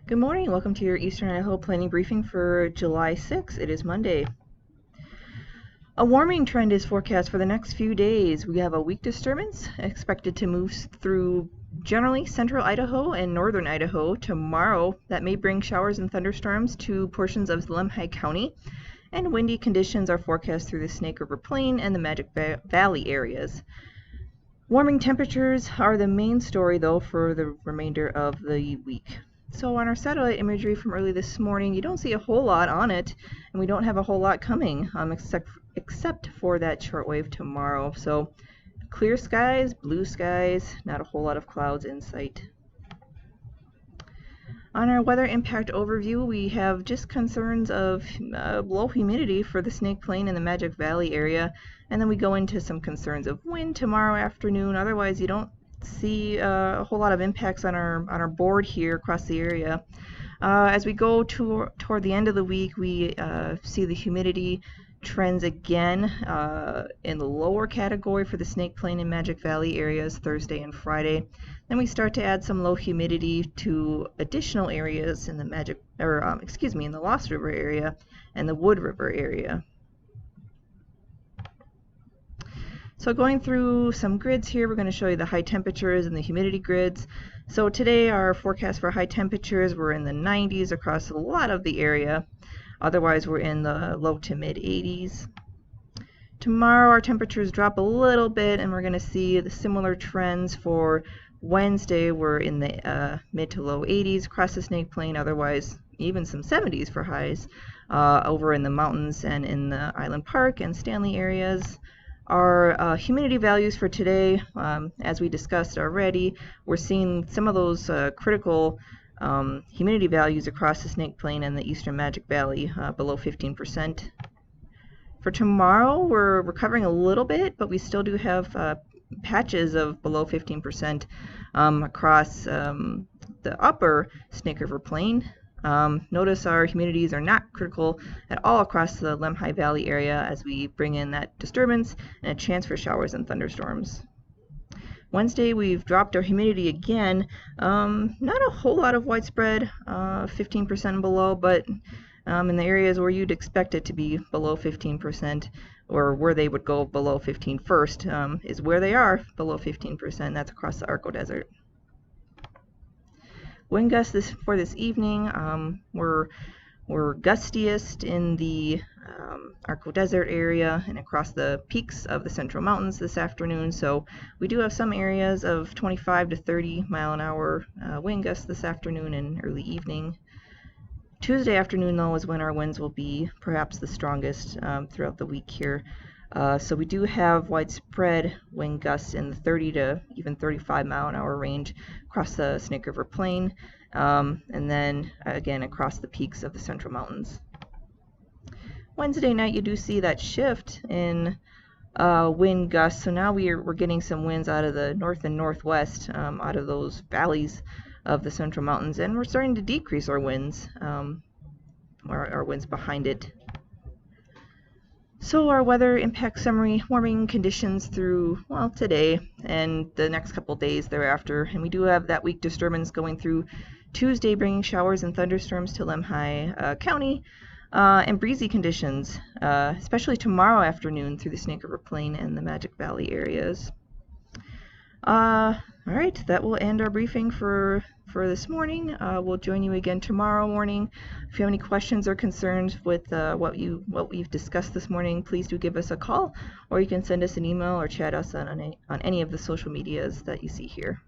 Good morning. Welcome to your Eastern Idaho planning briefing for July 6th. It is Monday. A warming trend is forecast for the next few days. We have a weak disturbance expected to move through generally central Idaho and northern Idaho tomorrow that may bring showers and thunderstorms to portions of Lemhi County, and windy conditions are forecast through the Snake River Plain and the Magic Valley areas. Warming temperatures are the main story, though, for the remainder of the week. So on our satellite imagery from early this morning, you don't see a whole lot on it, and we don't have a whole lot coming, except for that shortwave tomorrow. So clear skies, blue skies, not a whole lot of clouds in sight. On our weather impact overview, we have just concerns of low humidity for the Snake Plain and the Magic Valley area, and then we go into some concerns of wind tomorrow afternoon. Otherwise, you don't see a whole lot of impacts on our board here across the area. As we go toward the end of the week, we see the humidity trends again in the lower category for the Snake Plain and Magic Valley areas Thursday and Friday. Then we start to add some low humidity to additional areas in the in the Lost River area and the Wood River area. So going through some grids here, we're going to show you the high temperatures and the humidity grids. So today our forecast for high temperatures were in the 90s across a lot of the area. Otherwise, we're in the low to mid 80s. Tomorrow our temperatures drop a little bit, and we're going to see the similar trends for Wednesday. We're in the mid to low 80s across the Snake Plain. Otherwise, even some 70s for highs over in the mountains and in the Island Park and Stanley areas. Our humidity values for today, as we discussed already, we're seeing some of those critical humidity values across the Snake Plain and the Eastern Magic Valley below 15%. For tomorrow, we're recovering a little bit, but we still do have patches of below 15% across the upper Snake River Plain. Notice our humidities are not critical at all across the Lemhi Valley area as we bring in that disturbance and a chance for showers and thunderstorms. Wednesday, we've dropped our humidity again. Not a whole lot of widespread, 15% and below, but in the areas where you'd expect it to be below 15%, or where they would go below 15 first, is where they are below 15%. That's across the Arco Desert. Wind gusts for this evening, we're gustiest in the Arco Desert area and across the peaks of the Central Mountains this afternoon. So we do have some areas of 25 to 30 mile an hour wind gusts this afternoon and early evening. Tuesday afternoon, though, is when our winds will be perhaps the strongest throughout the week here. So we do have widespread wind gusts in the 30 to even 35 mile an hour range across the Snake River Plain, and then again across the peaks of the Central Mountains. Wednesday night, you do see that shift in wind gusts. So now we're getting some winds out of the north and northwest, out of those valleys of the Central Mountains, and we're starting to decrease our winds, our winds behind it. So our weather impact summary: warming conditions through, well, today and the next couple days thereafter. And we do have that weak disturbance going through Tuesday, bringing showers and thunderstorms to Lemhi County, and breezy conditions, especially tomorrow afternoon through the Snake River Plain and the Magic Valley areas. All right, that will end our briefing for this morning. We'll join you again tomorrow morning. If you have any questions or concerns with what we've discussed this morning, please do give us a call, or you can send us an email or chat us on any of the social medias that you see here.